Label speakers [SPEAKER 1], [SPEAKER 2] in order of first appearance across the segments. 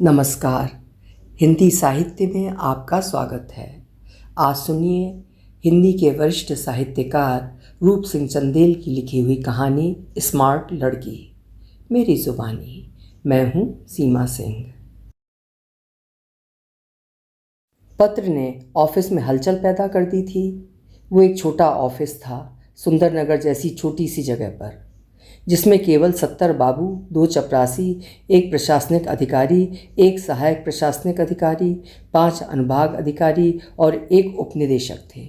[SPEAKER 1] नमस्कार। हिंदी साहित्य में आपका स्वागत है। आज सुनिए हिंदी के वरिष्ठ साहित्यकार रूप सिंह चंदेल की लिखी हुई कहानी स्मार्ट लड़की। मेरी जुबानी। मैं हूँ सीमा सिंह। पत्र ने ऑफिस में हलचल पैदा कर दी थी। वो एक छोटा ऑफिस था, सुंदरनगर जैसी छोटी सी जगह पर, जिसमें केवल 70 बाबू, 2 चपरासी, 1 प्रशासनिक अधिकारी, 1 सहायक प्रशासनिक अधिकारी, 5 अनुभाग अधिकारी और 1 उपनिदेशक थे।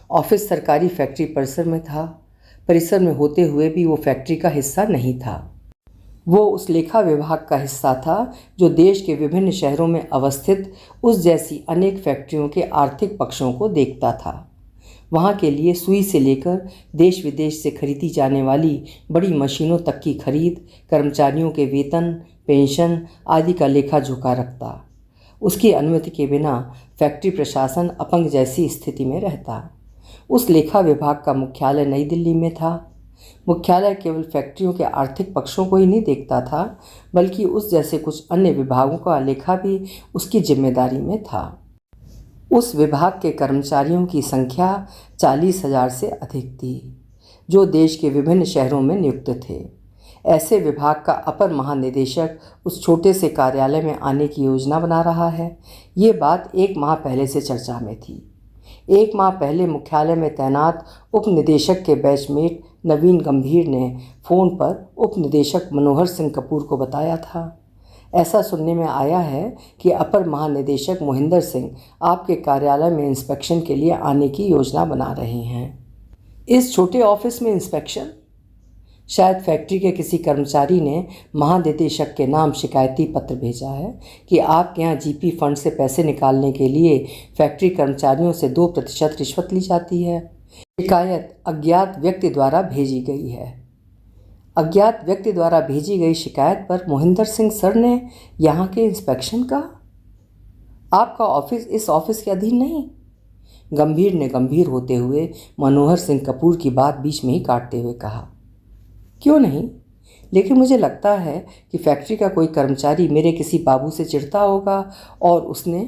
[SPEAKER 1] ऑफिस सरकारी फैक्ट्री परिसर में था। परिसर में होते हुए भी वो फैक्ट्री का हिस्सा नहीं था। वो उस लेखा विभाग का हिस्सा था जो देश के विभिन्न शहरों में अवस्थित उस जैसी अनेक फैक्ट्रियों के आर्थिक पक्षों को देखता था। वहाँ के लिए सुई से लेकर देश विदेश से खरीदी जाने वाली बड़ी मशीनों तक की खरीद, कर्मचारियों के वेतन, पेंशन आदि का लेखा जोखा रखता। उसकी अनुमति के बिना फैक्ट्री प्रशासन अपंग जैसी स्थिति में रहता। उस लेखा विभाग का मुख्यालय नई दिल्ली में था। मुख्यालय केवल फैक्ट्रियों के आर्थिक पक्षों को ही नहीं देखता था, बल्कि उस जैसे कुछ अन्य विभागों का लेखा भी उसकी जिम्मेदारी में था। उस विभाग के कर्मचारियों की संख्या 40,000 से अधिक थी, जो देश के विभिन्न शहरों में नियुक्त थे। ऐसे विभाग का अपर महानिदेशक उस छोटे से कार्यालय में आने की योजना बना रहा है। ये बात 1 माह पहले से चर्चा में थी। 1 माह पहले मुख्यालय में तैनात उपनिदेशक के बैचमेट नवीन गंभीर ने फ़ोन पर उपनिदेशक मनोहर सिंह कपूर को बताया था। ऐसा सुनने में आया है कि अपर महानिदेशक मोहिंदर सिंह आपके कार्यालय में इंस्पेक्शन के लिए आने की योजना बना रहे हैं। इस छोटे ऑफिस में इंस्पेक्शन? शायद फैक्ट्री के किसी कर्मचारी ने महानिदेशक के नाम शिकायती पत्र भेजा है कि आपके यहाँ जीपी फंड से पैसे निकालने के लिए फैक्ट्री कर्मचारियों से 2% रिश्वत ली जाती है। शिकायत अज्ञात व्यक्ति द्वारा भेजी गई है। अज्ञात व्यक्ति द्वारा भेजी गई शिकायत पर मोहिंदर सिंह सर ने यहाँ के इंस्पेक्शन का? आपका ऑफिस इस ऑफिस के अधीन नहीं? गंभीर ने गंभीर होते हुए मनोहर सिंह कपूर की बात बीच में ही काटते हुए कहा, क्यों नहीं? लेकिन मुझे लगता है कि फैक्ट्री का कोई कर्मचारी मेरे किसी बाबू से चिढ़ता होगा और उसने।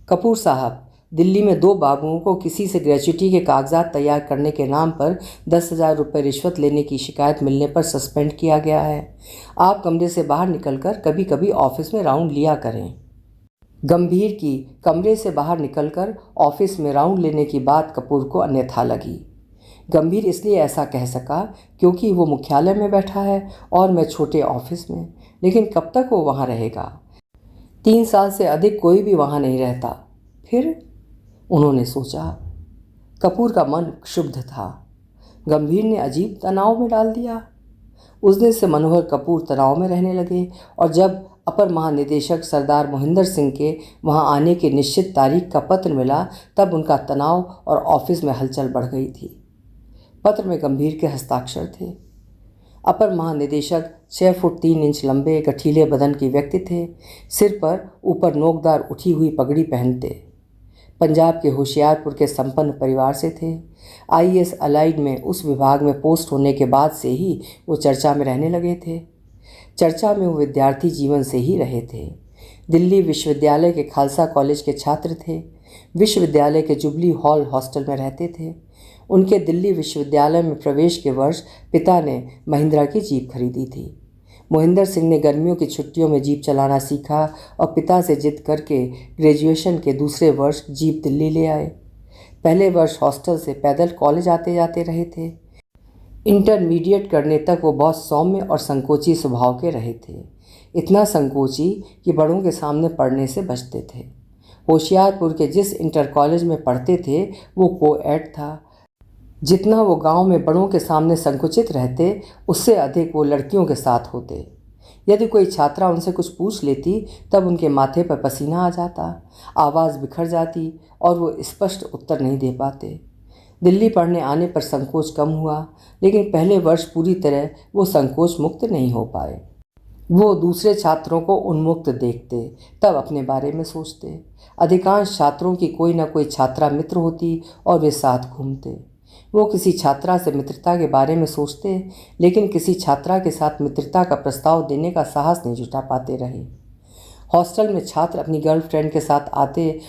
[SPEAKER 1] कपूर साहब, दिल्ली में 2 बाबुओं को किसी से ग्रेच्युटी के कागजात तैयार करने के नाम पर 10,000 रुपये रिश्वत लेने की शिकायत मिलने पर सस्पेंड किया गया है। आप कमरे से बाहर निकलकर कभी कभी ऑफिस में राउंड लिया करें। गंभीर की कमरे से बाहर निकलकर ऑफिस में राउंड लेने की बात कपूर को अन्यथा लगी। गंभीर इसलिए ऐसा कह सका क्योंकि वो मुख्यालय में बैठा है और मैं छोटे ऑफिस में, लेकिन कब तक वो वहाँ रहेगा? 3 साल से अधिक कोई भी वहाँ नहीं रहता। फिर उन्होंने सोचा। कपूर का मन क्षुब्ध था। गंभीर ने अजीब तनाव में डाल दिया। उस दिन से मनोहर कपूर तनाव में रहने लगे और जब अपर महानिदेशक सरदार मोहिंदर सिंह के वहां आने की निश्चित तारीख का पत्र मिला, तब उनका तनाव और ऑफिस में हलचल बढ़ गई थी। पत्र में गंभीर के हस्ताक्षर थे। अपर महानिदेशक 6 फुट 3 इंच लंबे गठीले बदन के व्यक्ति थे। सिर पर ऊपर नोकदार उठी हुई पगड़ी पहनते। पंजाब के होशियारपुर के संपन्न परिवार से थे। आईएएस अलाइड में उस विभाग में पोस्ट होने के बाद से ही वो चर्चा में रहने लगे थे। चर्चा में वो विद्यार्थी जीवन से ही रहे थे। दिल्ली विश्वविद्यालय के खालसा कॉलेज के छात्र थे। विश्वविद्यालय के जुबली हॉल हॉस्टल में रहते थे। उनके दिल्ली विश्वविद्यालय में प्रवेश के वर्ष पिता ने महिंद्रा की जीप खरीदी थी। मोहिंदर सिंह ने गर्मियों की छुट्टियों में जीप चलाना सीखा और पिता से जिद करके ग्रेजुएशन के दूसरे वर्ष जीप दिल्ली ले आए। पहले वर्ष हॉस्टल से पैदल कॉलेज आते जाते रहे थे। इंटरमीडिएट करने तक वो बहुत सौम्य और संकोची स्वभाव के रहे थे। इतना संकोची कि बड़ों के सामने पढ़ने से बचते थे। होशियारपुर के जिस इंटर कॉलेज में पढ़ते थे वो कोएड था। जितना वो गांव में बड़ों के सामने संकुचित रहते, उससे अधिक वो लड़कियों के साथ होते। यदि कोई छात्रा उनसे कुछ पूछ लेती, तब उनके माथे पर पसीना आ जाता, आवाज़ बिखर जाती और वो स्पष्ट उत्तर नहीं दे पाते। दिल्ली पढ़ने आने पर संकोच कम हुआ, लेकिन पहले वर्ष पूरी तरह वो संकोच मुक्त नहीं हो पाए। वो दूसरे छात्रों को उन्मुक्त देखते, तब अपने बारे में सोचते। अधिकांश छात्रों की कोई न कोई छात्रा मित्र होती और वे साथ घूमते। वो किसी छात्रा से मित्रता के बारे में सोचते, लेकिन किसी छात्रा के साथ मित्रता का प्रस्ताव देने का साहस नहीं जुटा पाते रहे। हॉस्टल में छात्र अपनी गर्लफ्रेंड के साथ आते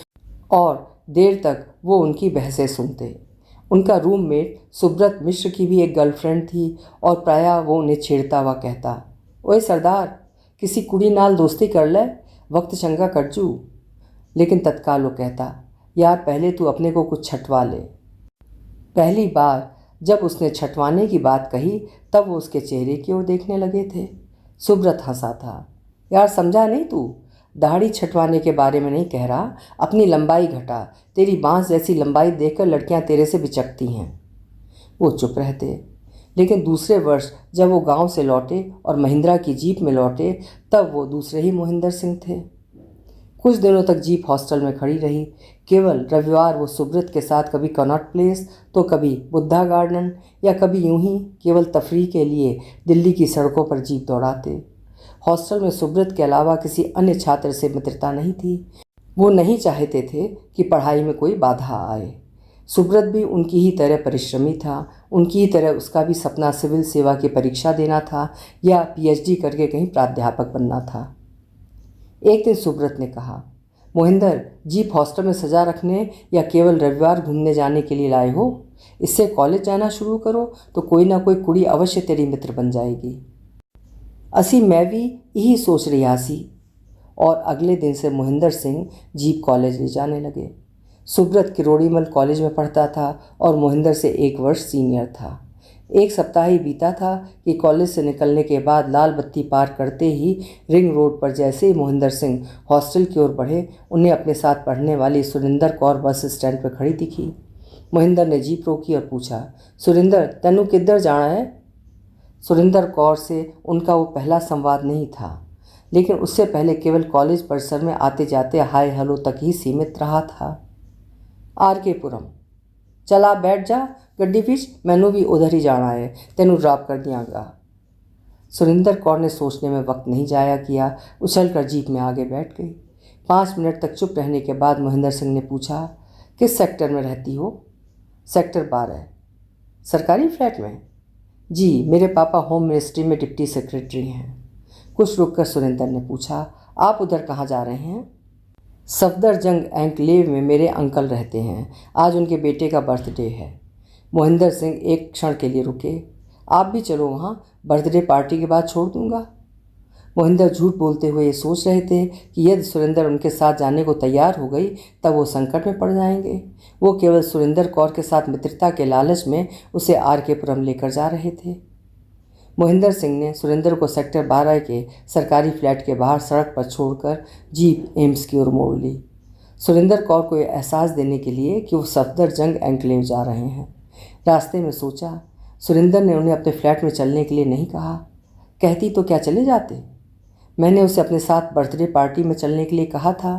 [SPEAKER 1] और देर तक वो उनकी बहसें सुनते। उनका रूममेट सुब्रत मिश्र की भी एक गर्लफ्रेंड थी और प्रायः वो उन्हें छेड़ता हुआ कहता, ओए सरदार, किसी कुड़ी नाल दोस्ती कर ले, वक्त चंगा कटजू। लेकिन तत्काल वो कहता, यार पहले तू अपने को कुछ छटवा ले। पहली बार जब उसने छटवाने की बात कही तब वो उसके चेहरे की ओर देखने लगे थे। सुब्रत हंसा था, यार समझा नहीं तू, दाढ़ी छटवाने के बारे में नहीं कह रहा, अपनी लंबाई घटा, तेरी बांस जैसी लंबाई देखकर लड़कियां तेरे से बिचकती हैं। वो चुप रहते। लेकिन दूसरे वर्ष जब वो गांव से लौटे और महिंद्रा की जीप में लौटे तब वो दूसरे ही मोहिंदर सिंह थे। कुछ दिनों तक जीप हॉस्टल में खड़ी रही। केवल रविवार वो सुब्रत के साथ कभी कनॉट प्लेस तो कभी बुद्धा गार्डन या कभी यूं ही केवल तफरीह के लिए दिल्ली की सड़कों पर जीप दौड़ाते। हॉस्टल में सुब्रत के अलावा किसी अन्य छात्र से मित्रता नहीं थी। वो नहीं चाहते थे कि पढ़ाई में कोई बाधा आए। सुब्रत भी उनकी ही तरह परिश्रमी था। उनकी ही तरह उसका भी सपना सिविल सेवा की परीक्षा देना था या पीएचडी करके कहीं प्राध्यापक बनना था। एक दिन सुब्रत ने कहा, मोहिंदर, जीप हॉस्टल में सजा रखने या केवल रविवार घूमने जाने के लिए लाए हो? इससे कॉलेज जाना शुरू करो तो कोई ना कोई कुड़ी अवश्य तेरी मित्र बन जाएगी। असी मैं भी यही सोच रही सी। और अगले दिन से मोहिंदर सिंह जीप कॉलेज ले जाने लगे। सुब्रत किरोड़ीमल कॉलेज में पढ़ता था और मोहिंदर से 1 वर्ष सीनियर था। एक सप्ताह ही बीता था कि कॉलेज से निकलने के बाद लाल बत्ती पार करते ही रिंग रोड पर जैसे ही मोहिंदर सिंह हॉस्टल की ओर बढ़े, उन्हें अपने साथ पढ़ने वाली सुरिंदर कौर बस स्टैंड पर खड़ी दिखी। मोहिंदर ने जीप रोकी और पूछा, सुरिंदर, तेनू किधर जाना है? सुरिंदर कौर से उनका वो पहला संवाद नहीं था, लेकिन उससे पहले केवल कॉलेज परिसर में आते जाते हाय हेलो तक ही सीमित रहा था। RK पुरम। चला बैठ जा गड्डी विच, मैनू भी उधर ही जाना है, तेनू ड्रॉप कर दियांगा। सुरिंदर कौर ने सोचने में वक्त नहीं जाया किया, उछलकर जीप में आगे बैठ गई। 5 मिनट तक चुप रहने के बाद मोहिंदर सिंह ने पूछा, किस सेक्टर में रहती हो? सेक्टर 12। सरकारी फ्लैट में? जी, मेरे पापा होम मिनिस्ट्री में डिप्टी सेक्रेटरी हैं। कुछ रुककर सुरेंद्र ने पूछा, आप उधर कहाँ जा रहे हैं? सफदरजंग एंकलेव में मेरे अंकल रहते हैं, आज उनके बेटे का बर्थडे है। मोहिंदर सिंह एक क्षण के लिए रुके। आप भी चलो वहाँ, बर्थडे पार्टी के बाद छोड़ दूँगा। मोहिंदर झूठ बोलते हुए ये सोच रहे थे कि यदि सुरेंद्र उनके साथ जाने को तैयार हो गई तब वो संकट में पड़ जाएंगे। वो केवल सुरेंद्र कौर के साथ मित्रता के लालच में उसे RK पुरम लेकर जा रहे थे। मोहिंदर सिंह ने सुरेंद्र को सेक्टर 12 के सरकारी फ्लैट के बाहर सड़क पर छोड़कर जीप एम्स की ओर मोड़ ली। सुरेंद्र कौर को यह एहसास देने के लिए कि वो सफदरजंग एंकलेव जा रहे हैं। रास्ते में सोचा, सुरेंद्र ने उन्हें अपने फ्लैट में चलने के लिए नहीं कहा। कहती तो क्या चले जाते। मैंने उसे अपने साथ बर्थडे पार्टी में चलने के लिए कहा था।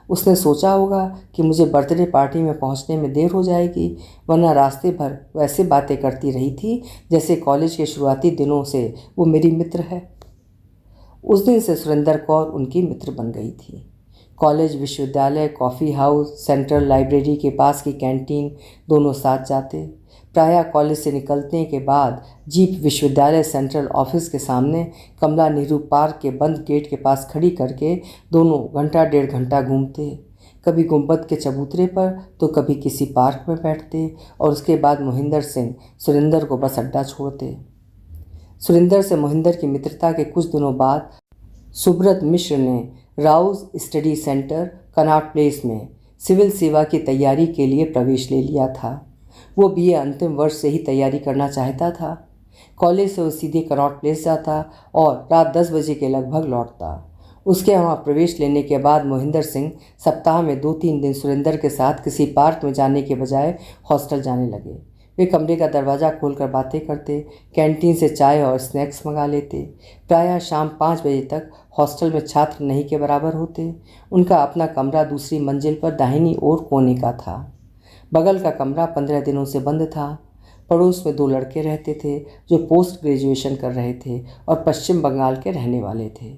[SPEAKER 1] उसने सोचा होगा कि मुझे बर्थडे पार्टी में पहुंचने में देर हो जाएगी, वरना रास्ते भर वैसे बातें करती रही थी जैसे कॉलेज के शुरुआती दिनों से वो मेरी मित्र है। उस दिन से सुरेंद्र कौर उनकी मित्र बन गई थी। कॉलेज, विश्वविद्यालय, कॉफ़ी हाउस, सेंट्रल लाइब्रेरी के पास की कैंटीन दोनों साथ जाते। प्रायः कॉलेज से निकलने के बाद जीप विश्वविद्यालय सेंट्रल ऑफिस के सामने कमला नेहरू पार्क के बंद गेट के पास खड़ी करके दोनों घंटा 1.5 घंटा घूमते। कभी गुंबद के चबूतरे पर तो कभी किसी पार्क में बैठते और उसके बाद मोहिंदर सिंह सुरेंद्र को बस अड्डा छोड़ते। सुरेंद्र से मोहिंदर की मित्रता के कुछ दिनों बाद सुब्रत मिश्र ने Rouse study centre Connaught place में सिविल सेवा की तैयारी के लिए प्रवेश ले लिया था। वो BA अंतिम वर्ष से ही तैयारी करना चाहता था। कॉलेज से वो सीधे कनॉट प्लेस जाता और रात 10 बजे के लगभग लौटता। उसके वहाँ प्रवेश लेने के बाद मोहिंदर सिंह सप्ताह में 2-3 दिन सुरेंद्र के साथ किसी पार्क में जाने के बजाय हॉस्टल जाने लगे। वे कमरे का दरवाज़ा खोलकर बातें करते, कैंटीन से चाय और स्नैक्स मंगा लेते। प्रायः शाम 5 बजे तक हॉस्टल में छात्र नहीं के बराबर होते। उनका अपना कमरा दूसरी मंजिल पर दाहिनी ओर कोने का था। बगल का कमरा 15 दिनों से बंद था। पड़ोस में 2 लड़के रहते थे जो पोस्ट ग्रेजुएशन कर रहे थे और पश्चिम बंगाल के रहने वाले थे।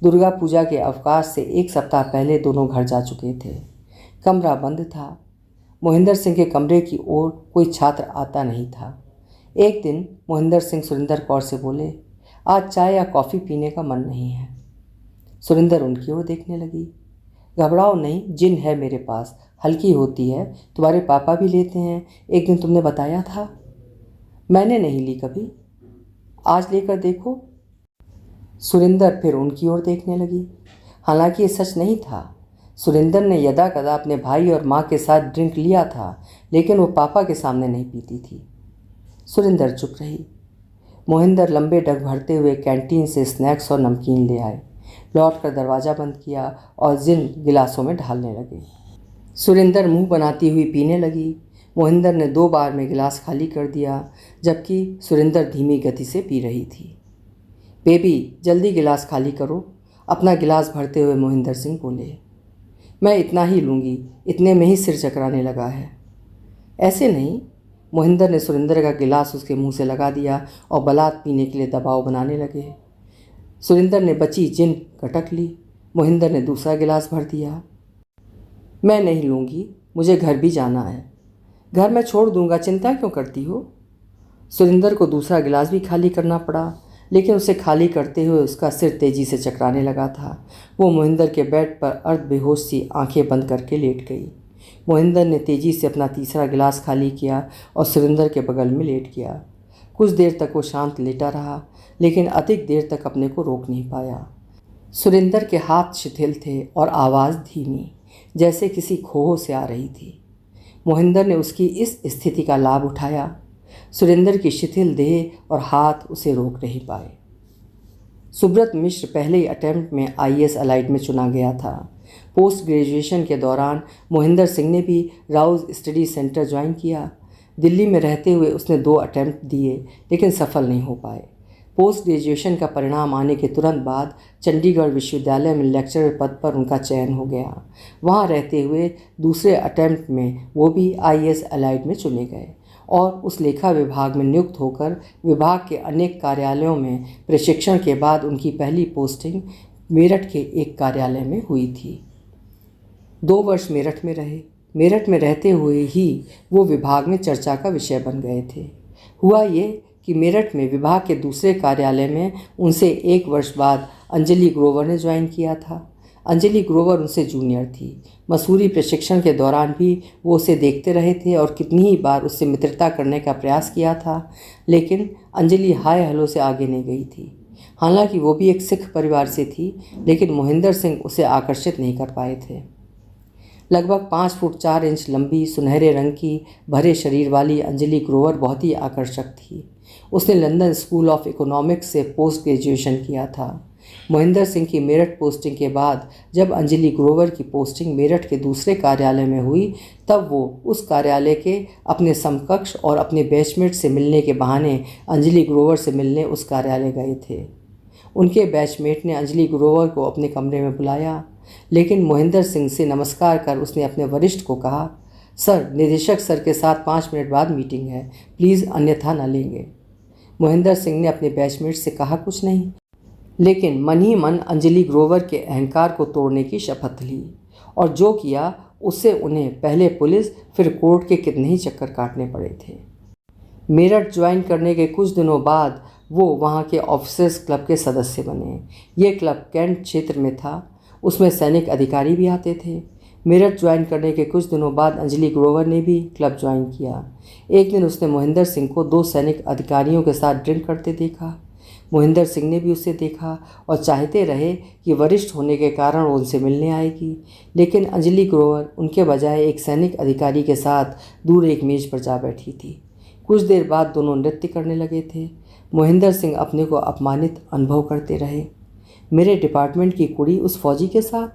[SPEAKER 1] दुर्गा पूजा के अवकाश से 1 सप्ताह पहले दोनों घर जा चुके थे। कमरा बंद था। मोहिंदर सिंह के कमरे की ओर कोई छात्र आता नहीं था। एक दिन मोहिंदर सिंह सुरेंद्र कौर से बोले, आज चाय या कॉफ़ी पीने का मन नहीं है। सुरिंदर उनकी ओर देखने लगी। घबराओ नहीं, जिन है मेरे पास, हल्की होती है, तुम्हारे पापा भी लेते हैं, एक दिन तुमने बताया था। मैंने नहीं ली कभी, आज लेकर देखो। सुरिंदर फिर उनकी ओर देखने लगी। हालांकि ये सच नहीं था। सुरिंदर ने यदा कदा अपने भाई और माँ के साथ ड्रिंक लिया था, लेकिन वो पापा के सामने नहीं पीती थी। सुरिंदर चुप रही। मोहिंदर लंबे डग भरते हुए कैंटीन से स्नैक्स और नमकीन ले आए, लौट कर दरवाज़ा बंद किया और जिन गिलासों में ढालने लगे। सुरिंदर मुंह बनाती हुई पीने लगी। मोहिंदर ने 2 बार में गिलास खाली कर दिया, जबकि सुरिंदर धीमी गति से पी रही थी। बेबी, जल्दी गिलास खाली करो, अपना गिलास भरते हुए मोहिंदर सिंह बोले। मैं इतना ही लूँगी, इतने में ही सिर चकराने लगा है। ऐसे नहीं। मोहिंदर ने सुरिंदर का गिलास उसके मुंह से लगा दिया और बलात् पीने के लिए दबाव बनाने लगे। सुरिंदर ने बची जिन गटक ली। मोहिंदर ने दूसरा गिलास भर दिया। मैं नहीं लूँगी, मुझे घर भी जाना है। घर मैं छोड़ दूंगा, चिंता क्यों करती हो। सुरिंदर को दूसरा गिलास भी खाली करना पड़ा, लेकिन उसे खाली करते हुए उसका सिर तेजी से चकराने लगा था। वो मोहिंदर के बेड पर अर्ध बेहोश सी आंखें बंद करके लेट गई। मोहिंदर ने तेजी से अपना तीसरा गिलास खाली किया और सुरिंदर के बगल में लेट गया। कुछ देर तक वो शांत लेटा रहा, लेकिन अधिक देर तक अपने को रोक नहीं पाया। सुरिंदर के हाथ शिथिल थे और आवाज़ धीमी, जैसे किसी खोह से आ रही थी। मोहिंदर ने उसकी इस स्थिति का लाभ उठाया। सुरिंदर की शिथिल देह और हाथ उसे रोक नहीं पाए। सुब्रत मिश्र पहले ही अटेम्प्ट में आईएएस अलाइड में चुना गया था। पोस्ट ग्रेजुएशन के दौरान मोहिंदर सिंह ने भी राउज स्टडी सेंटर ज्वाइन किया। दिल्ली में रहते हुए उसने 2 अटेम्प्ट दिए, लेकिन सफल नहीं हो पाए। पोस्ट ग्रेजुएशन का परिणाम आने के तुरंत बाद चंडीगढ़ विश्वविद्यालय में लेक्चरर पद पर उनका चयन हो गया। वहाँ रहते हुए दूसरे अटेम्प्ट में वो भी आईएएस अलाइड में चुने गए और उस लेखा विभाग में नियुक्त होकर विभाग के अनेक कार्यालयों में प्रशिक्षण के बाद उनकी पहली पोस्टिंग मेरठ के एक कार्यालय में हुई थी। 2 वर्ष मेरठ में रहे। मेरठ में रहते हुए ही वो विभाग में चर्चा का विषय बन गए थे। हुआ ये कि मेरठ में विभाग के दूसरे कार्यालय में उनसे 1 वर्ष बाद अंजलि ग्रोवर ने ज्वाइन किया था। अंजलि ग्रोवर उनसे जूनियर थी। मसूरी प्रशिक्षण के दौरान भी वो उसे देखते रहे थे और कितनी ही बार उससे मित्रता करने का प्रयास किया था, लेकिन अंजलि हाय हेलो से आगे नहीं गई थी। हालांकि वो भी एक सिख परिवार से थी, लेकिन मोहिंदर सिंह उसे आकर्षित नहीं कर पाए थे। लगभग 5 फुट 4 इंच लंबी, सुनहरे रंग की भरे शरीर वाली अंजलि ग्रोवर बहुत ही आकर्षक थी। उसने लंदन स्कूल ऑफ इकोनॉमिक्स से पोस्ट ग्रेजुएशन किया था। मोहिंदर सिंह की मेरठ पोस्टिंग के बाद जब अंजलि ग्रोवर की पोस्टिंग मेरठ के दूसरे कार्यालय में हुई, तब वो उस कार्यालय के अपने समकक्ष और अपने बैचमेट से मिलने के बहाने अंजलि ग्रोवर से मिलने उस कार्यालय गए थे। उनके बैचमेट ने अंजलि ग्रोवर को अपने कमरे में बुलाया, लेकिन मोहिंदर सिंह से नमस्कार कर उसने अपने वरिष्ठ को कहा, सर, निदेशक सर के साथ 5 मिनट बाद मीटिंग है, प्लीज़ अन्यथा न लेंगे। मोहिंदर सिंह ने अपने बैचमेट से कहा कुछ नहीं, लेकिन मन ही मन अंजलि ग्रोवर के अहंकार को तोड़ने की शपथ ली और जो किया उससे उन्हें पहले पुलिस फिर कोर्ट के कितने ही चक्कर काटने पड़े थे। मेरठ ज्वाइन करने के कुछ दिनों बाद वो वहाँ के ऑफिसर्स क्लब के सदस्य बने। ये क्लब कैंट क्षेत्र में था। उसमें सैनिक अधिकारी भी आते थे। मेरठ ज्वाइन करने के कुछ दिनों बाद अंजलि ग्रोवर ने भी क्लब ज्वाइन किया। एक दिन उसने मोहिंदर सिंह को 2 सैनिक अधिकारियों के साथ ड्रिंक करते देखा। मोहिंदर सिंह ने भी उसे देखा और चाहते रहे कि वरिष्ठ होने के कारण वो उनसे मिलने आएगी, लेकिन अंजलि ग्रोवर उनके बजाय एक सैनिक अधिकारी के साथ दूर एक मेज पर जा बैठी थी। कुछ देर बाद दोनों नृत्य करने लगे थे। मोहिंदर सिंह अपने को अपमानित अनुभव करते रहे। मेरे डिपार्टमेंट की कुड़ी उस फौजी के साथ?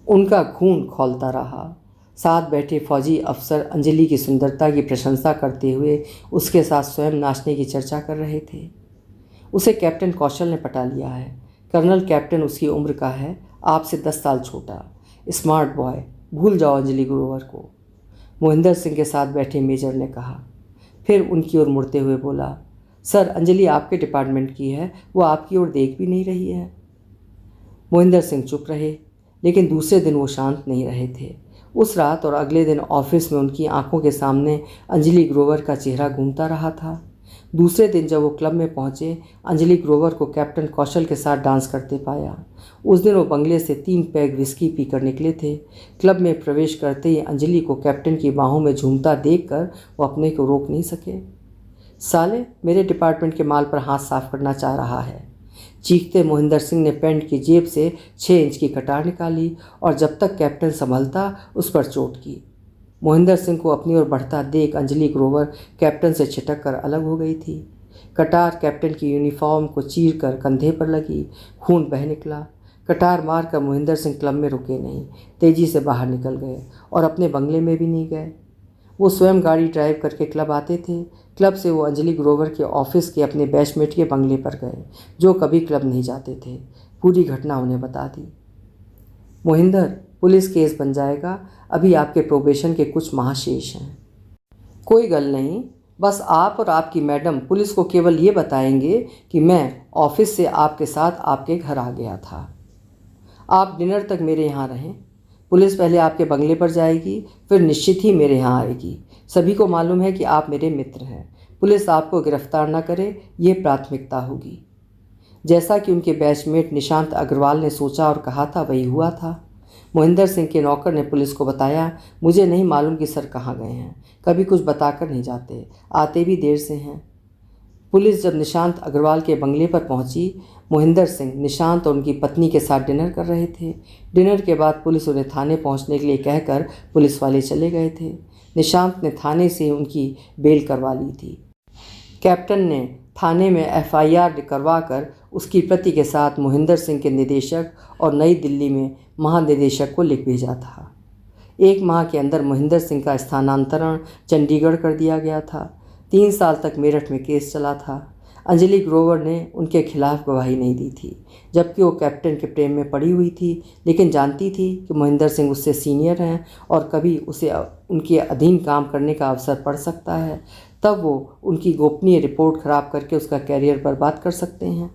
[SPEAKER 1] उनका खून खौलता रहा। साथ बैठे फौजी अफसर अंजलि की सुंदरता की प्रशंसा करते हुए उसके साथ स्वयं नाचने की चर्चा कर रहे थे। उसे कैप्टन कौशल ने पटा लिया है। कर्नल कैप्टन उसकी उम्र का है, आपसे 10 साल छोटा, स्मार्ट बॉय, भूल जाओ अंजलि ग्रोवर को, मोहिंदर सिंह के साथ बैठे मेजर ने कहा। फिर उनकी ओर मुड़ते हुए बोला, सर, अंजलि आपके डिपार्टमेंट की है, वो आपकी ओर देख भी नहीं रही है। मोहिंदर सिंह चुप रहे, लेकिन दूसरे दिन वो शांत नहीं रहे थे। उस रात और अगले दिन ऑफिस में उनकी आंखों के सामने अंजलि ग्रोवर का चेहरा घूमता रहा था। दूसरे दिन जब वो क्लब में पहुंचे, अंजलि ग्रोवर को कैप्टन कौशल के साथ डांस करते पाया। उस दिन वो बंगले से 3 पैग विस्की पीकर निकले थे। क्लब में प्रवेश करते ही अंजलि को कैप्टन की बाहों में झूमता देखकर वो अपने को रोक नहीं सके। साले, मेरे डिपार्टमेंट के माल पर हाथ साफ करना चाह रहा है। चीखते मोहिंदर सिंह ने पैंट की जेब से 6 इंच की कटार निकाली और जब तक कैप्टन संभलता उस पर चोट की। मोहिंदर सिंह को अपनी ओर बढ़ता देख अंजलि ग्रोवर कैप्टन से छिटक कर अलग हो गई थी। कटार कैप्टन की यूनिफॉर्म को चीर कर कंधे पर लगी, खून बह निकला। कटार मारकर मोहिंदर सिंह क्लब में रुके नहीं, तेजी से बाहर निकल गए और अपने बंगले में भी नहीं गए। वो स्वयं गाड़ी ड्राइव करके क्लब आते थे। क्लब से वो अंजलि ग्रोवर के ऑफिस के अपने बैचमेट के बंगले पर गए, जो कभी क्लब नहीं जाते थे। पूरी घटना उन्हें बता दी। मोहिंदर, पुलिस केस बन जाएगा, अभी आपके प्रोबेशन के कुछ माह शेष हैं। कोई गल नहीं, बस आप और आपकी मैडम पुलिस को केवल ये बताएंगे कि मैं ऑफिस से आपके साथ आपके घर आ गया था। आप डिनर तक मेरे यहाँ रहें। पुलिस पहले आपके बंगले पर जाएगी, फिर निश्चित ही मेरे यहाँ आएगी। सभी को मालूम है कि आप मेरे मित्र हैं। पुलिस आपको गिरफ्तार न करे, ये प्राथमिकता होगी। जैसा कि उनके बैचमेट निशांत अग्रवाल ने सोचा और कहा था, वही हुआ था। मोहिंदर सिंह के नौकर ने पुलिस को बताया, मुझे नहीं मालूम कि सर कहाँ गए हैं, कभी कुछ बताकर नहीं जाते, आते भी देर से हैं। पुलिस जब निशांत अग्रवाल के बंगले पर पहुंची, मोहिंदर सिंह निशांत और उनकी पत्नी के साथ डिनर कर रहे थे। डिनर के बाद पुलिस उन्हें थाने पहुंचने के लिए कहकर पुलिस वाले चले गए थे। निशांत ने थाने से उनकी बेल करवा ली थी। कैप्टन ने थाने में FIR करवाकर उसकी प्रति के साथ मोहिंदर सिंह के निदेशक और नई दिल्ली में महानिदेशक को लिख भेजा था। 1 माह के अंदर मोहिंदर सिंह का स्थानांतरण चंडीगढ़ कर दिया गया था। 3 साल तक मेरठ में केस चला था। अंजलि ग्रोवर ने उनके खिलाफ गवाही नहीं दी थी, जबकि वो कैप्टन के प्रेम में पड़ी हुई थी, लेकिन जानती थी कि मोहिंदर सिंह उससे सीनियर हैं और कभी उसे उनके अधीन काम करने का अवसर पड़ सकता है। तब वो उनकी गोपनीय रिपोर्ट खराब करके उसका कैरियर बर्बाद कर सकते हैं।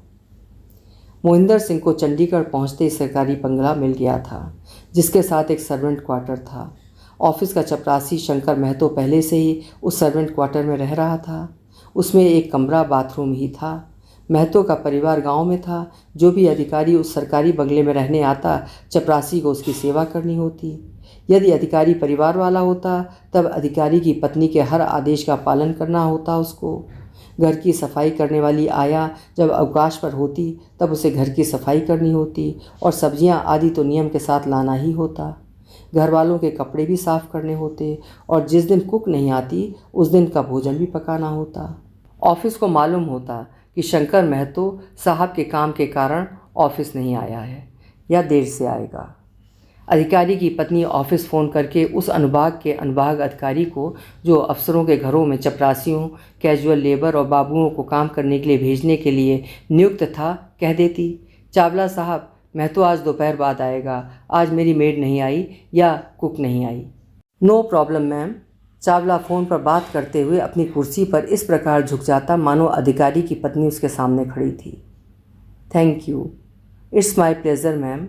[SPEAKER 1] मोहिंदर सिंह को चंडीगढ़ पहुंचते ही सरकारी बंगला मिल गया था, जिसके साथ एक सर्वेंट क्वार्टर था। ऑफिस का चपरासी शंकर महतो पहले से ही उस सर्वेंट क्वार्टर में रह रहा था। उसमें एक कमरा, बाथरूम ही था। महतो का परिवार गांव में था। जो भी अधिकारी उस सरकारी बंगले में रहने आता, चपरासी को उसकी सेवा करनी होती। यदि अधिकारी परिवार वाला होता, तब अधिकारी की पत्नी के हर आदेश का पालन करना होता उसको। घर की सफाई करने वाली आया जब अवकाश पर होती, तब उसे घर की सफाई करनी होती और सब्जियां आदि तो नियम के साथ लाना ही होता। घर वालों के कपड़े भी साफ़ करने होते और जिस दिन कुक नहीं आती, उस दिन का भोजन भी पकाना होता। ऑफिस को मालूम होता कि शंकर महतो साहब के काम के कारण ऑफिस नहीं आया है या देर से आएगा। अधिकारी की पत्नी ऑफिस फ़ोन करके उस अनुभाग के अनुभाग अधिकारी को, जो अफसरों के घरों में चपरासियों, कैजुअल लेबर और बाबुओं को काम करने के लिए भेजने के लिए नियुक्त था, कह देती, चावला साहब, महतो आज दोपहर बाद आएगा। आज मेरी मेड नहीं आई या कुक नहीं आई। No problem ma'am. Chawla phone पर बात करते हुए अपनी कुर्सी पर इस प्रकार झुक जाता मानो अधिकारी की पत्नी उसके सामने खड़ी थी। Thank you, it's my pleasure ma'am.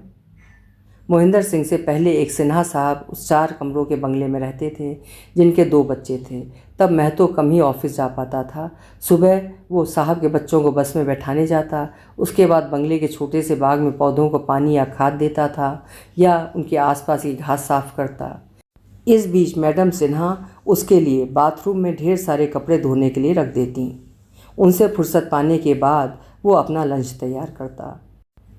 [SPEAKER 1] Mohinder Singh से पहले एक सिन्हा साहब उस 4 कमरों के बंगले में रहते थे, जिनके 2 बच्चे थे। तब महतो कम ही ऑफिस जा पाता था। सुबह वो साहब के बच्चों को बस में बैठाने जाता, उसके बाद बंगले के छोटे से बाग में पौधों को पानी या खाद देता था या उनके आसपास की घास साफ करता। इस बीच मैडम सिन्हा उसके लिए बाथरूम में ढेर सारे कपड़े धोने के लिए रख देती। उनसे फुर्सत पाने के बाद वो अपना लंच तैयार करता।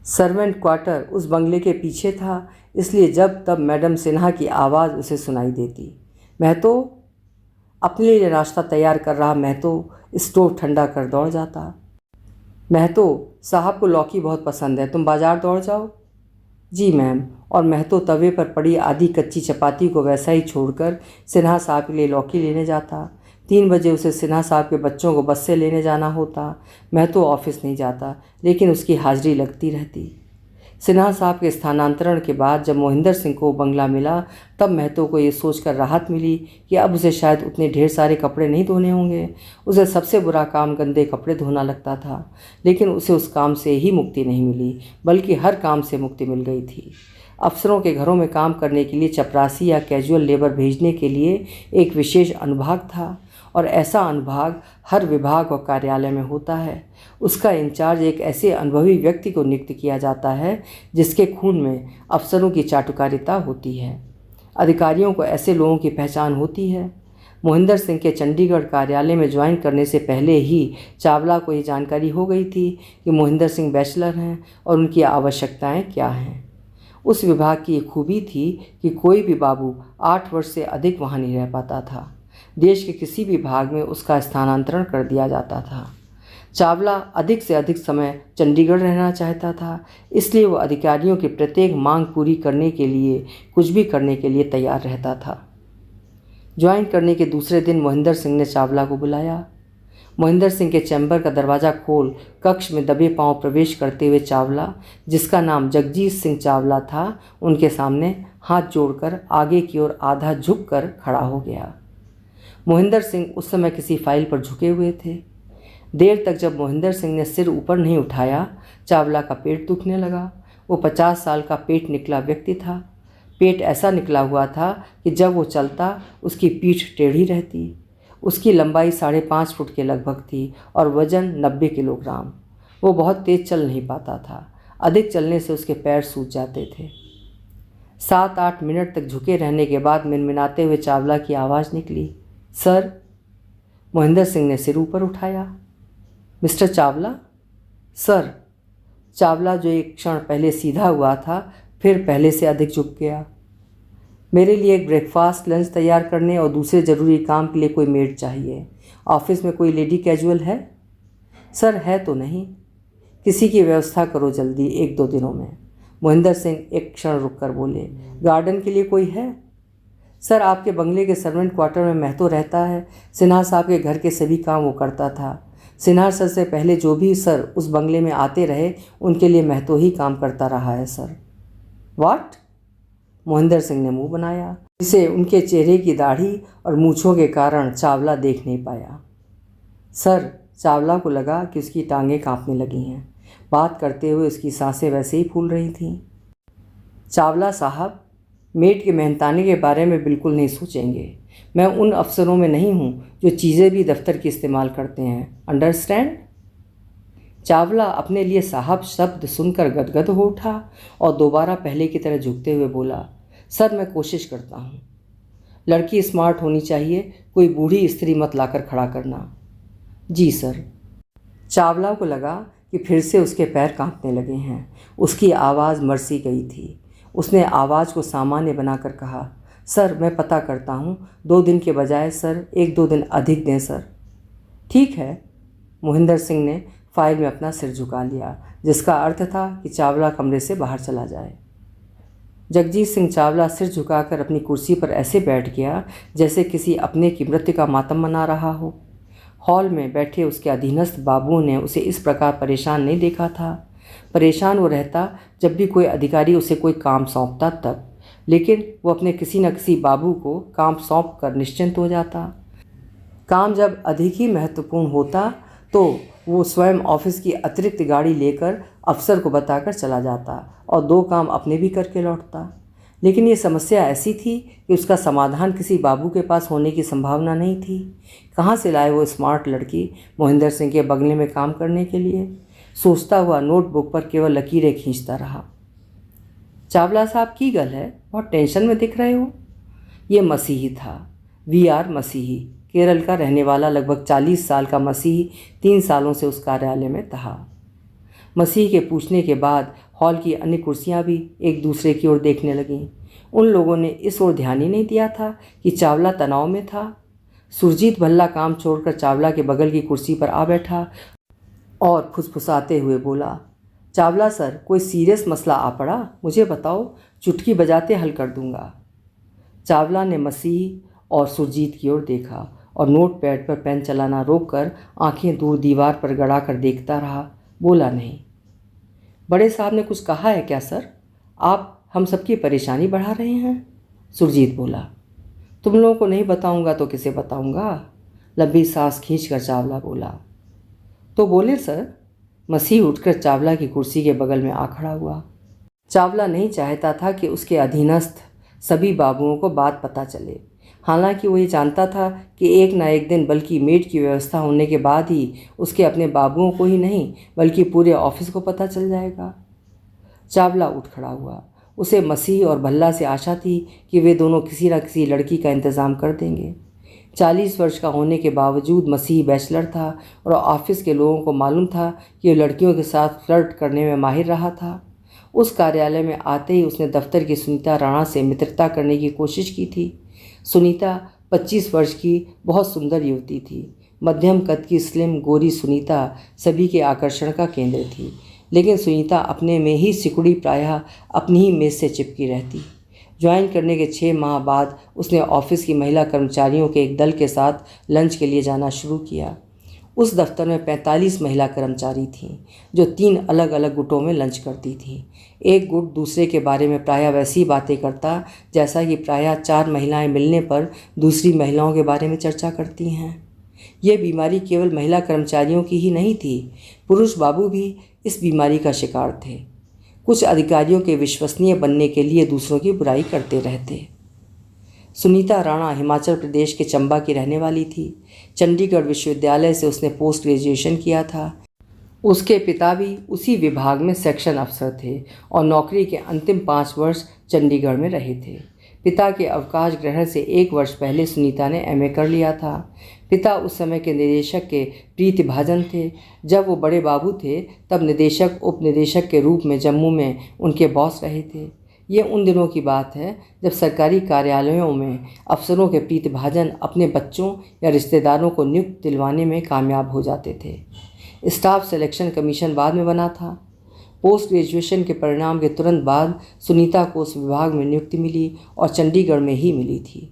[SPEAKER 1] सर्वेंट क्वार्टर उस बंगले के पीछे था, इसलिए जब तब मैडम सिन्हा की आवाज़ उसे सुनाई देती। महतो, अपने लिए नाश्ता तैयार कर रहा महतो स्टोव ठंडा कर दौड़ जाता। महतो, साहब को लौकी बहुत पसंद है, तुम बाज़ार दौड़ जाओ। जी मैम। और महतो तवे पर पड़ी आधी कच्ची चपाती को वैसा ही छोड़कर सिन्हा साहब के लिए लौकी लेने जाता। 3 बजे उसे सिन्हा साहब के बच्चों को बस से लेने जाना होता। महतो ऑफिस नहीं जाता, लेकिन उसकी हाजिरी लगती रहती। सिन्हा साहब के स्थानांतरण के बाद जब मोहिंदर सिंह को बंगला मिला, तब महतो को ये सोचकर राहत मिली कि अब उसे शायद उतने ढेर सारे कपड़े नहीं धोने होंगे। उसे सबसे बुरा काम गंदे कपड़े धोना लगता था, लेकिन उसे उस काम से ही मुक्ति नहीं मिली, बल्कि हर काम से मुक्ति मिल गई थी। अफसरों के घरों में काम करने के लिए चपरासी या कैजुअल लेबर भेजने के लिए एक विशेष अनुभाग था और ऐसा अनुभाग हर विभाग और कार्यालय में होता है। उसका इंचार्ज एक ऐसे अनुभवी व्यक्ति को नियुक्त किया जाता है जिसके खून में अफसरों की चाटुकारिता होती है। अधिकारियों को ऐसे लोगों की पहचान होती है। मोहिंदर सिंह के चंडीगढ़ कार्यालय में ज्वाइन करने से पहले ही चावला को ये जानकारी हो गई थी कि मोहिंदर सिंह बैचलर हैं और उनकी आवश्यकताएं क्या हैं। उस विभाग की एक खूबी थी कि कोई भी बाबू 8 वर्ष से अधिक वहाँ नहीं रह पाता था। देश के किसी भी भाग में उसका स्थानांतरण कर दिया जाता था। चावला अधिक से अधिक समय चंडीगढ़ रहना चाहता था, इसलिए वो अधिकारियों की प्रत्येक मांग पूरी करने के लिए कुछ भी करने के लिए तैयार रहता था। ज्वाइन करने के दूसरे दिन मोहिंदर सिंह ने चावला को बुलाया। मोहिंदर सिंह के चैम्बर का दरवाज़ा खोल कक्ष में दबे पांव प्रवेश करते हुए चावला, जिसका नाम जगजीत सिंह चावला था, उनके सामने हाथ जोड़कर आगे की ओर आधा झुककर खड़ा हो गया। मोहिंदर सिंह उस समय किसी फाइल पर झुके हुए थे। देर तक जब मोहिंदर सिंह ने सिर ऊपर नहीं उठाया, चावला का पेट दुखने लगा। वो 50 साल का पेट निकला व्यक्ति था। पेट ऐसा निकला हुआ था कि जब वो चलता उसकी पीठ टेढ़ी रहती। उसकी लंबाई 5.5 फुट के लगभग थी और वजन 90 किलोग्राम। वो बहुत तेज़ चल नहीं पाता था। अधिक चलने से उसके पैर सूज जाते थे। 7-8 मिनट तक झुके रहने के बाद मिनमिनाते हुए चावला की आवाज़ निकली, सर। मोहिंदर सिंह ने सिर ऊपर उठाया। मिस्टर चावला? सर। चावला, जो एक क्षण पहले सीधा हुआ था, फिर पहले से अधिक झुक गया। मेरे लिए एक ब्रेकफास्ट, लंच तैयार करने और दूसरे ज़रूरी काम के लिए कोई मेड चाहिए। ऑफिस में कोई लेडी कैजुअल है? सर, है तो नहीं। किसी की व्यवस्था करो जल्दी, 1-2 दिनों में। मोहिंदर सिंह एक क्षण रुककर बोले, गार्डन के लिए कोई है? सर, आपके बंगले के सर्वेंट क्वार्टर में महतो रहता है। सिन्हा साहब के घर के सभी काम वो करता था। सिन्हा सर से पहले जो भी सर उस बंगले में आते रहे, उनके लिए महतो ही काम करता रहा है सर। व्हाट? मोहिंदर सिंह ने मुंह बनाया, जिसे उनके चेहरे की दाढ़ी और मूछों के कारण चावला देख नहीं पाया। सर, चावला को लगा कि उसकी टांगें कांपने लगी हैं। बात करते हुए उसकी सांसें वैसे ही फूल रही थीं। चावला साहब, मेड के मेहनताने के बारे में बिल्कुल नहीं सोचेंगे। मैं उन अफसरों में नहीं हूँ जो चीज़ें भी दफ्तर की इस्तेमाल करते हैं। अंडरस्टैंड? चावला अपने लिए साहब शब्द सुनकर गदगद हो उठा और दोबारा पहले की तरह झुकते हुए बोला, सर, मैं कोशिश करता हूँ। लड़की स्मार्ट होनी चाहिए, कोई बूढ़ी स्त्री मत लाकर खड़ा करना। जी सर। चावला को लगा कि फिर से उसके पैर कांपने लगे हैं। उसकी आवाज़ मरसी गई थी। उसने आवाज़ को सामान्य बनाकर कहा, सर, मैं पता करता हूँ। 2 दिन के बजाय सर 1-2 दिन अधिक दें सर। ठीक है। मोहिंदर सिंह ने फाइल में अपना सिर झुका लिया, जिसका अर्थ था कि चावला कमरे से बाहर चला जाए। जगजीत सिंह चावला सिर झुकाकर अपनी कुर्सी पर ऐसे बैठ गया जैसे किसी अपने की मृत्यु का मातम मना रहा हो। हॉल में बैठे उसके अधीनस्थ बाबुओं ने उसे इस प्रकार परेशान नहीं देखा था। परेशान वो रहता जब भी कोई अधिकारी उसे कोई काम सौंपता तब, लेकिन वो अपने किसी न किसी बाबू को काम सौंप कर निश्चिंत हो जाता। काम जब अधिक ही महत्वपूर्ण होता तो वो स्वयं ऑफिस की अतिरिक्त गाड़ी लेकर अफसर को बताकर चला जाता और 2 काम अपने भी करके लौटता। लेकिन ये समस्या ऐसी थी कि उसका समाधान किसी बाबू के पास होने की संभावना नहीं थी। कहाँ से लाए वो स्मार्ट लड़की मोहिंदर सिंह के बंगले में काम करने के लिए? सोचता हुआ नोटबुक पर केवल लकीरें खींचता रहा। चावला साहब, की गल है, बहुत टेंशन में दिख रहे हो। ये मसीही था, VR मसीही, केरल का रहने वाला लगभग 40 साल का मसीही 3 सालों से उस कार्यालय में था। मसीह के पूछने के बाद हॉल की अन्य कुर्सियां भी एक दूसरे की ओर देखने लगीं। उन लोगों ने इस ओर ध्यान ही नहीं दिया था कि चावला तनाव में था। सुरजीत भल्ला काम छोड़कर चावला के बगल की कुर्सी पर आ बैठा और फुसफुसाते हुए बोला, चावला सर, कोई सीरियस मसला आ पड़ा? मुझे बताओ, चुटकी बजाते हल कर दूंगा। चावला ने मसीह और सुरजीत की ओर देखा और नोटपैड पर पेन चलाना रोककर आंखें दूर दीवार पर गड़ाकर देखता रहा। बोला नहीं। बड़े साहब ने कुछ कहा है क्या सर? आप हम सबकी परेशानी बढ़ा रहे हैं। सुरजीत बोला, तुम लोगों को नहीं बताऊंगा तो किसे बताऊंगा? लंबी सांस खींचकर चावला बोला। तो बोले सर। मसीह उठकर चावला की कुर्सी के बगल में आ खड़ा हुआ। चावला नहीं चाहता था कि उसके अधीनस्थ सभी बाबुओं को बात पता चले। हालांकि वो ये जानता था कि एक ना एक दिन बल्कि मेड की व्यवस्था होने के बाद ही उसके अपने बाबुओं को ही नहीं बल्कि पूरे ऑफिस को पता चल जाएगा। चावला उठ खड़ा हुआ। उसे मसीह और भल्ला से आशा थी कि वे दोनों किसी न किसी लड़की का इंतज़ाम कर देंगे। 40 वर्ष का होने के बावजूद मसीह बैचलर था और ऑफिस के लोगों को मालूम था कि वो लड़कियों के साथ फ्लर्ट करने में माहिर रहा था। उस कार्यालय में आते ही उसने दफ्तर की सुनीता राणा से मित्रता करने की कोशिश की थी। सुनीता 25 वर्ष की बहुत सुंदर युवती थी। मध्यम कद की स्लिम गोरी सुनीता सभी के आकर्षण का केंद्र थी, लेकिन सुनीता अपने में ही सिकुड़ी प्रायः अपनी ही मेज से चिपकी रहती। ज्वाइन करने के 6 माह बाद उसने ऑफिस की महिला कर्मचारियों के एक दल के साथ लंच के लिए जाना शुरू किया। उस दफ्तर में 45 महिला कर्मचारी थीं, जो 3 अलग अलग गुटों में लंच करती थीं। एक गुट दूसरे के बारे में प्रायः वैसी बातें करता जैसा कि प्रायः 4 महिलाएं मिलने पर दूसरी महिलाओं के बारे में चर्चा करती हैं। यह बीमारी केवल महिला कर्मचारियों की ही नहीं थी, पुरुष बाबू भी इस बीमारी का शिकार थे। कुछ अधिकारियों के विश्वसनीय बनने के लिए दूसरों की बुराई करते रहते। सुनीता राणा हिमाचल प्रदेश के चंबा की रहने वाली थी। चंडीगढ़ विश्वविद्यालय से उसने पोस्ट ग्रेजुएशन किया था। उसके पिता भी उसी विभाग में सेक्शन अफसर थे और नौकरी के अंतिम 5 वर्ष चंडीगढ़ में रहे थे। पिता के अवकाश ग्रहण से 1 वर्ष पहले सुनीता ने एमए कर लिया था। पिता उस समय के निदेशक के प्रीतिभाजन थे। जब वो बड़े बाबू थे तब निदेशक उप निदेशक के रूप में जम्मू में उनके बॉस रहे थे। ये उन दिनों की बात है जब सरकारी कार्यालयों में अफसरों के प्रीतिभाजन अपने बच्चों या रिश्तेदारों को नियुक्त दिलवाने में कामयाब हो जाते थे। स्टाफ सिलेक्शन कमीशन बाद में बना था। पोस्ट ग्रेजुएशन के परिणाम के तुरंत बाद सुनीता को उस विभाग में नियुक्ति मिली और चंडीगढ़ में ही मिली थी।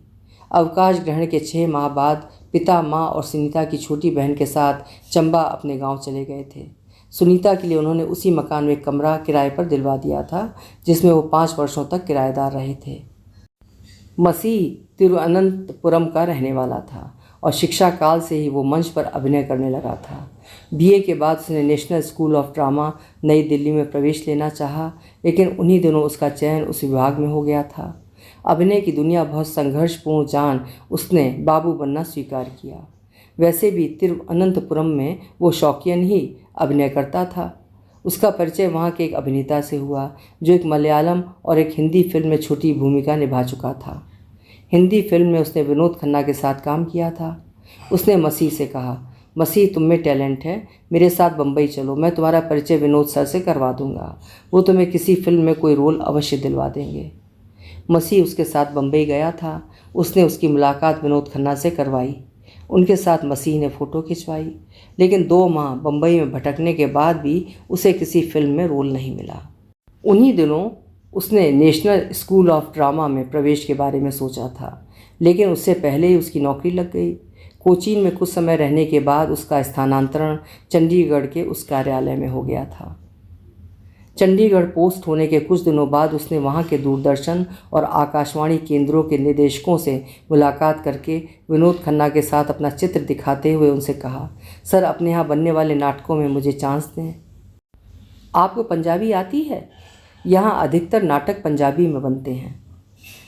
[SPEAKER 1] अवकाश ग्रहण के 6 माह बाद पिता, माँ और सुनीता की छोटी बहन के साथ चंबा अपने गांव चले गए थे। सुनीता के लिए उन्होंने उसी मकान में एक कमरा किराए पर दिलवा दिया था जिसमें वो 5 वर्षों तक किराएदार रहे थे। मसीह तिरुअनंतपुरम का रहने वाला था और शिक्षा काल से ही वो मंच पर अभिनय करने लगा था। बीए के बाद उसने नेशनल स्कूल ऑफ ड्रामा नई दिल्ली में प्रवेश लेना चाहा, लेकिन उन्हीं दिनों उसका चयन उस विभाग में हो गया था। अभिनय की दुनिया बहुत संघर्षपूर्ण जान उसने बाबू बनना स्वीकार किया। वैसे भी तिरुअनंतपुरम में वो शौकियन ही अभिनय करता था। उसका परिचय वहाँ के एक अभिनेता से हुआ जो एक मलयालम और एक हिंदी फिल्म में छोटी भूमिका निभा चुका था। हिंदी फिल्म में उसने विनोद खन्ना के साथ काम किया था। उसने मसीह से कहा, मसीह तुम में टैलेंट है, मेरे साथ बम्बई चलो, मैं तुम्हारा परिचय विनोद सर से करवा दूंगा, वो तुम्हें किसी फिल्म में कोई रोल अवश्य दिलवा देंगे। मसीह उसके साथ बम्बई गया था। उसने उसकी मुलाकात विनोद खन्ना से करवाई। उनके साथ मसीह ने फ़ोटो खिंचवाई, लेकिन 2 माह बम्बई में भटकने के बाद भी उसे किसी फिल्म में रोल नहीं मिला। उन्हीं दिनों उसने नेशनल स्कूल ऑफ ड्रामा में प्रवेश के बारे में सोचा था, लेकिन उससे पहले ही उसकी नौकरी लग गई। कोचीन में कुछ समय रहने के बाद उसका स्थानांतरण चंडीगढ़ के उस कार्यालय में हो गया था। चंडीगढ़ पोस्ट होने के कुछ दिनों बाद उसने वहाँ के दूरदर्शन और आकाशवाणी केंद्रों के निदेशकों से मुलाकात करके विनोद खन्ना के साथ अपना चित्र दिखाते हुए उनसे कहा, सर अपने यहाँ बनने वाले नाटकों में मुझे चांस दें। आपको पंजाबी आती है? यहाँ अधिकतर नाटक पंजाबी में बनते हैं।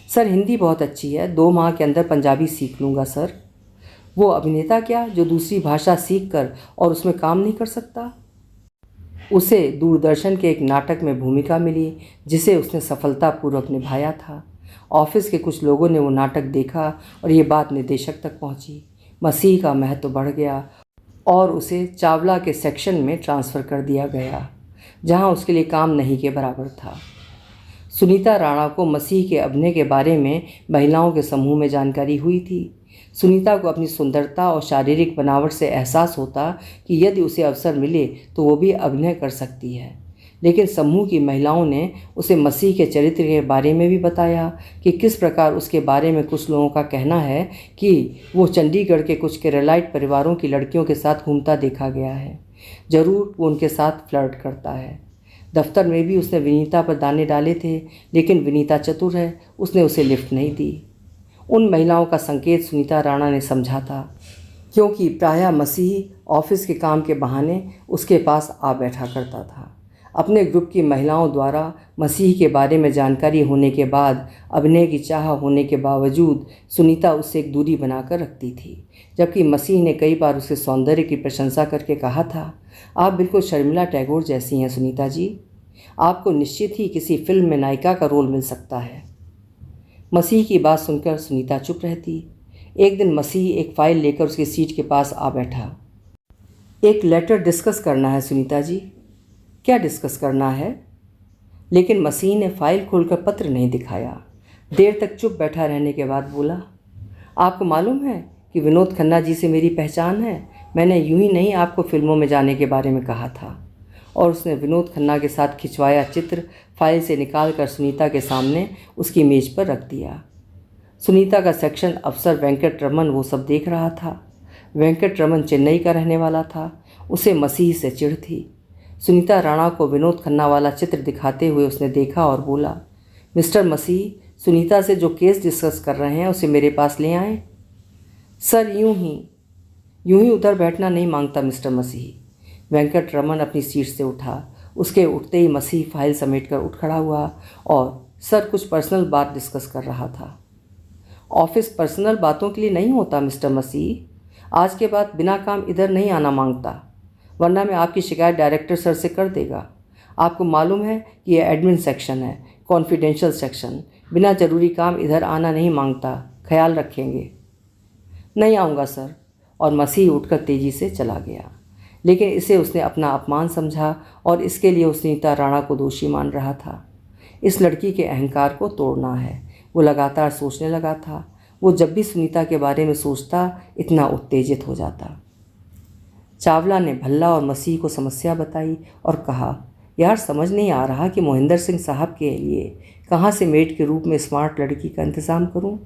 [SPEAKER 1] सर हिंदी बहुत अच्छी है, 2 माह के अंदर पंजाबी सीख लूँगा सर। वो अभिनेता क्या जो दूसरी भाषा सीख कर और उसमें काम नहीं कर सकता? उसे दूरदर्शन के एक नाटक में भूमिका मिली जिसे उसने सफलतापूर्वक निभाया था। ऑफिस के कुछ लोगों ने वो नाटक देखा और ये बात निदेशक तक पहुंची। मसीह का महत्व बढ़ गया और उसे चावला के सेक्शन में ट्रांसफ़र कर दिया गया, जहां उसके लिए काम नहीं के बराबर था। सुनीता राणा को मसीह के अभिनय के बारे में महिलाओं के समूह में जानकारी हुई थी। सुनीता को अपनी सुंदरता और शारीरिक बनावट से एहसास होता कि यदि उसे अवसर मिले तो वो भी अभिनय कर सकती है, लेकिन समूह की महिलाओं ने उसे मसीह के चरित्र के बारे में भी बताया कि किस प्रकार उसके बारे में कुछ लोगों का कहना है कि वो चंडीगढ़ के कुछ केरलाइट परिवारों की लड़कियों के साथ घूमता देखा गया है। ज़रूर वो उनके साथ फ्लर्ट करता है। दफ्तर में भी उसने विनीता पर दाने डाले थे, लेकिन विनीता चतुर है, उसने उसे लिफ्ट नहीं दी। उन महिलाओं का संकेत सुनीता राणा ने समझा था, क्योंकि प्रायः मसीह ऑफिस के काम के बहाने उसके पास आ बैठा करता था। अपने ग्रुप की महिलाओं द्वारा मसीह के बारे में जानकारी होने के बाद अभिनय की चाह होने के बावजूद सुनीता उससे एक दूरी बनाकर रखती थी, जबकि मसीह ने कई बार उसके सौंदर्य की प्रशंसा करके कहा था, आप बिल्कुल शर्मिला टैगोर जैसी हैं सुनीता जी, आपको निश्चित ही किसी फिल्म में नायिका का रोल मिल सकता है। मसीह की बात सुनकर सुनीता चुप रहती। एक दिन मसीह एक फाइल लेकर उसकी सीट के पास आ बैठा। एक लेटर डिस्कस करना है सुनीता जी। क्या डिस्कस करना है? लेकिन मसीह ने फाइल खोलकर पत्र नहीं दिखाया। देर तक चुप बैठा रहने के बाद बोला, आपको मालूम है कि विनोद खन्ना जी से मेरी पहचान है। मैंने यूं ही नहीं आपको फिल्मों में जाने के बारे में कहा था। और उसने विनोद खन्ना के साथ खिंचवाया चित्र फाइल से निकाल कर सुनीता के सामने उसकी मेज पर रख दिया। सुनीता का सेक्शन अफसर वेंकट रमन वो सब देख रहा था। वेंकट रमन चेन्नई का रहने वाला था। उसे मसीह से चिढ़ थी। सुनीता राणा को विनोद खन्ना वाला चित्र दिखाते हुए उसने देखा और बोला, मिस्टर मसीह, सुनीता से जो केस डिस्कस कर रहे हैं उसे मेरे पास ले आएं। सर यूं ही उधर बैठना नहीं मांगता मिस्टर मसीह। वेंकट रमन अपनी सीट से उठा। उसके उठते ही मसीह फाइल समेटकर उठ खड़ा हुआ और सर कुछ पर्सनल बात डिस्कस कर रहा था। ऑफिस पर्सनल बातों के लिए नहीं होता मिस्टर मसीह। आज के बाद बिना काम इधर नहीं आना मांगता, वरना मैं आपकी शिकायत डायरेक्टर सर से कर देगा। आपको मालूम है कि यह एडमिन सेक्शन है, कॉन्फिडेंशियल सेक्शन। बिना ज़रूरी काम इधर आना नहीं मांगता, ख्याल रखेंगे। नहीं आऊँगा सर। और मसीह उठकर तेज़ी से चला गया। लेकिन इसे उसने अपना अपमान समझा और इसके लिए उस सुनीता राणा को दोषी मान रहा था। इस लड़की के अहंकार को तोड़ना है, वो लगातार सोचने लगा था। वो जब भी सुनीता के बारे में सोचता इतना उत्तेजित हो जाता। चावला ने भल्ला और मसीह को समस्या बताई और कहा, यार समझ नहीं आ रहा कि मोहिंदर सिंह साहब के लिए कहाँ से मेड के रूप में स्मार्ट लड़की का इंतज़ाम करूँ।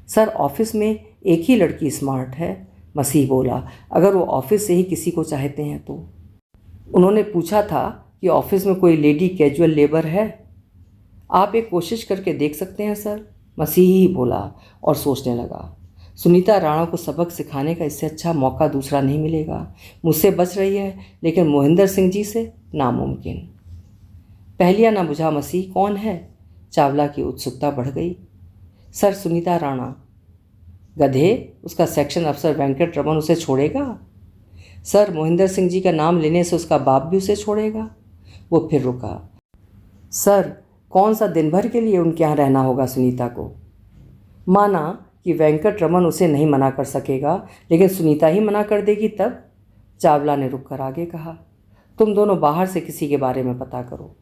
[SPEAKER 1] सर ऑफिस में एक ही लड़की स्मार्ट है, मसीह बोला, अगर वो ऑफिस से ही किसी को चाहते हैं तो। उन्होंने पूछा था कि ऑफिस में कोई लेडी कैजुअल लेबर है। आप एक कोशिश करके देख सकते हैं सर, मसीह ही बोला और सोचने लगा। सुनीता राणा को सबक सिखाने का इससे अच्छा मौका दूसरा नहीं मिलेगा। मुझसे बच रही है, लेकिन मोहिंदर सिंह जी से नामुमकिन। पहलिया ना बुझा मसीह कौन है? चावला की उत्सुकता बढ़ गई। सर सुनीता राणा। गधे, उसका सेक्शन अफसर वेंकट रमन उसे छोड़ेगा? सर मोहिंदर सिंह जी का नाम लेने से उसका बाप भी उसे छोड़ेगा। वो फिर रुका। सर कौन सा दिन भर के लिए उनके यहाँ रहना होगा सुनीता को? माना कि वेंकट रमन उसे नहीं मना कर सकेगा, लेकिन सुनीता ही मना कर देगी तब? चावला ने रुक कर आगे कहा, तुम दोनों बाहर से किसी के बारे में पता करो।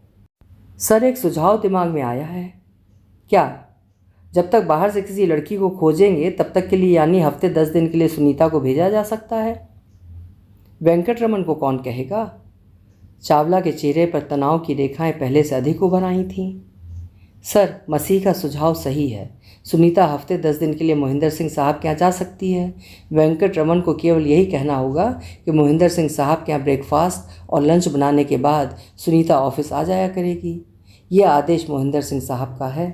[SPEAKER 1] सर एक सुझाव दिमाग में आया है। क्या? जब तक बाहर से किसी लड़की को खोजेंगे तब तक के लिए, यानी हफ्ते 10 दिन के लिए सुनीता को भेजा जा सकता है। वेंकट रमन को कौन कहेगा? चावला के चेहरे पर तनाव की रेखाएं पहले से अधिक उभर आई थीं। सर मसीह का सुझाव सही है। सुनीता हफ्ते 10 दिन के लिए मोहिंदर सिंह साहब के यहाँ जा सकती है। वेंकट रमन को केवल यही कहना होगा कि मोहिंदर सिंह साहब के यहाँ ब्रेकफास्ट और लंच बनाने के बाद सुनीता ऑफिस आ जाया करेगी। यह आदेश मोहिंदर सिंह साहब का है।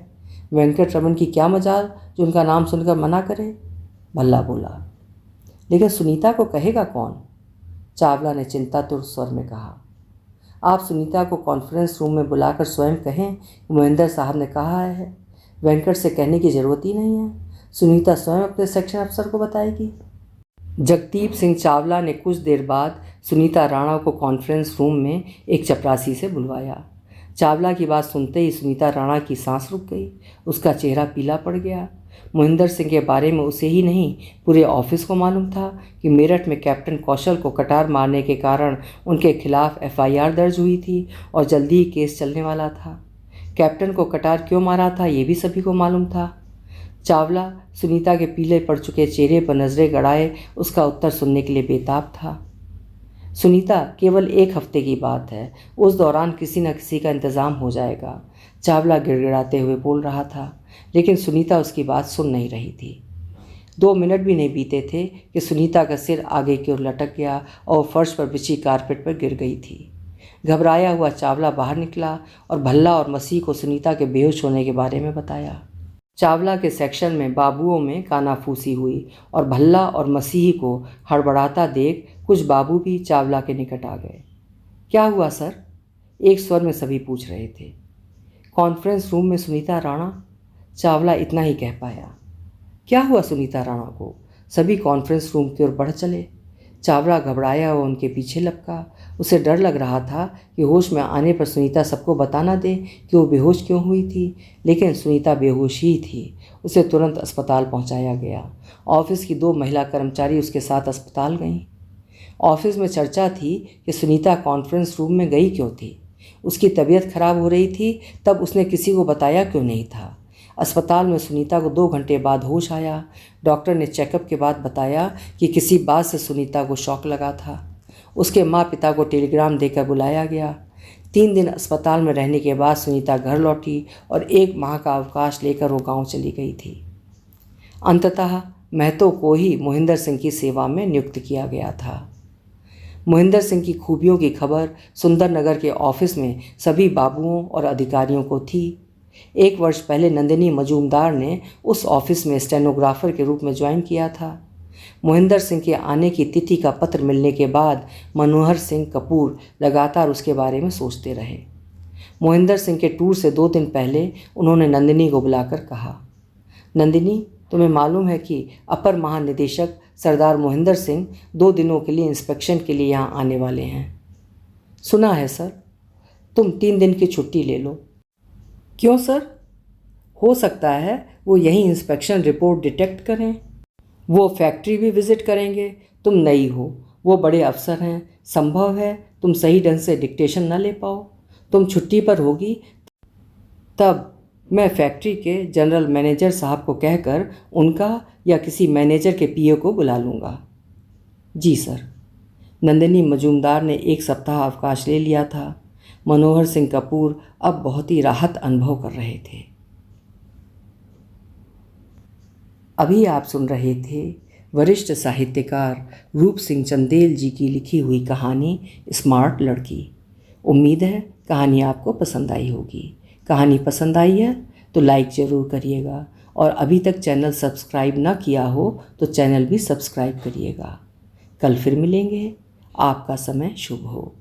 [SPEAKER 1] वेंकट रमन की क्या मजाल जो उनका नाम सुनकर मना करे। भल्ला बोला, लेकिन सुनीता को कहेगा कौन? चावला ने चिंतातुर स्वर में कहा, आप सुनीता को कॉन्फ्रेंस रूम में बुलाकर स्वयं कहें कि मोहिंदर साहब ने कहा है। वेंकट से कहने की ज़रूरत ही नहीं है, सुनीता स्वयं अपने सेक्शन अफसर को बताएगी। जगदीप सिंह चावला ने कुछ देर बाद सुनीता राणा को कॉन्फ्रेंस रूम में एक चपरासी से बुलवाया। चावला की बात सुनते ही सुनीता राणा की सांस रुक गई। उसका चेहरा पीला पड़ गया। मोहिंदर सिंह के बारे में उसे ही नहीं, पूरे ऑफिस को मालूम था कि मेरठ में कैप्टन कौशल को कटार मारने के कारण उनके खिलाफ FIR दर्ज हुई थी और जल्दी ही केस चलने वाला था। कैप्टन को कटार क्यों मारा था ये भी सभी को मालूम था। चावला सुनीता के पीले पड़ चुके चेहरे पर नज़रें गड़ाए उसका उत्तर सुनने के लिए बेताब था। सुनीता, केवल 1 हफ्ते की बात है, उस दौरान किसी न किसी का इंतज़ाम हो जाएगा। चावला गिड़गिड़ाते हुए बोल रहा था, लेकिन सुनीता उसकी बात सुन नहीं रही थी। 2 मिनट भी नहीं बीते थे कि सुनीता का सिर आगे की ओर लटक गया और फर्श पर बिछी कारपेट पर गिर गई थी। घबराया हुआ चावला बाहर निकला और भल्ला और मसीह को सुनीता के बेहोश होने के बारे में बताया। चावला के सेक्शन में बाबुओं में कानाफूसी हुई और भल्ला और मसीह को हड़बड़ाता देख कुछ बाबू भी चावला के निकट आ गए। क्या हुआ सर? एक स्वर में सभी पूछ रहे थे। कॉन्फ्रेंस रूम में सुनीता राणा? चावला इतना ही कह पाया। क्या हुआ सुनीता राणा को? सभी कॉन्फ्रेंस रूम की ओर बढ़ चले। चावला घबराया और उनके पीछे लपका। उसे डर लग रहा था कि होश में आने पर सुनीता सबको बता न दे कि वो बेहोश क्यों हुई थी, लेकिन सुनीता बेहोश ही थी। उसे तुरंत अस्पताल पहुंचाया गया। ऑफिस की 2 महिला कर्मचारी उसके साथ अस्पताल गईं। ऑफिस में चर्चा थी कि सुनीता कॉन्फ्रेंस रूम में गई क्यों थी। उसकी तबीयत खराब हो रही थी, तब उसने किसी को बताया क्यों नहीं था। अस्पताल में सुनीता को 2 घंटे बाद होश आया। डॉक्टर ने चेकअप के बाद बताया कि किसी बात से सुनीता को शॉक लगा था। उसके माँ पिता को टेलीग्राम देकर बुलाया गया। 3 दिन अस्पताल में रहने के बाद सुनीता घर लौटी और 1 माह का अवकाश लेकर वो गांव चली गई थी। अंततः महतो को ही मोहिंदर सिंह की सेवा में नियुक्त किया गया था। मोहिंदर सिंह की खूबियों की खबर सुंदरनगर के ऑफिस में सभी बाबुओं और अधिकारियों को थी। 1 वर्ष पहले नंदिनी मजूमदार ने उस ऑफिस में स्टेनोग्राफर के रूप में ज्वाइन किया था। मोहिंदर सिंह के आने की तिथि का पत्र मिलने के बाद मनोहर सिंह कपूर लगातार उसके बारे में सोचते रहे। मोहिंदर सिंह के टूर से 2 दिन पहले उन्होंने नंदिनी को बुलाकर कहा, नंदिनी, तुम्हें मालूम है कि अपर महानिदेशक सरदार मोहिंदर सिंह 2 दिनों के लिए इंस्पेक्शन के लिए यहाँ आने वाले हैं। सुना है सर। तुम 3 दिन की छुट्टी ले लो। क्यों सर? हो सकता है वो यहीं इंस्पेक्शन रिपोर्ट डिटेक्ट करें। वो फैक्ट्री भी विज़िट करेंगे। तुम नई हो, वो बड़े अफसर हैं, संभव है तुम सही ढंग से डिक्टेशन न ले पाओ। तुम छुट्टी पर होगी तब मैं फैक्ट्री के जनरल मैनेजर साहब को कहकर उनका या किसी मैनेजर के पीए को बुला लूँगा। जी सर। नंदिनी मजूमदार ने 1 सप्ताह अवकाश ले लिया था। मनोहर सिंह कपूर अब बहुत ही राहत अनुभव कर रहे थे। अभी आप सुन रहे थे वरिष्ठ साहित्यकार रूप सिंह चंदेल जी की लिखी हुई कहानी स्मार्ट लड़की। उम्मीद है कहानी आपको पसंद आई होगी। कहानी पसंद आई है तो लाइक ज़रूर करिएगा और अभी तक चैनल सब्सक्राइब ना किया हो तो चैनल भी सब्सक्राइब करिएगा। कल फिर मिलेंगे। आपका समय शुभ हो।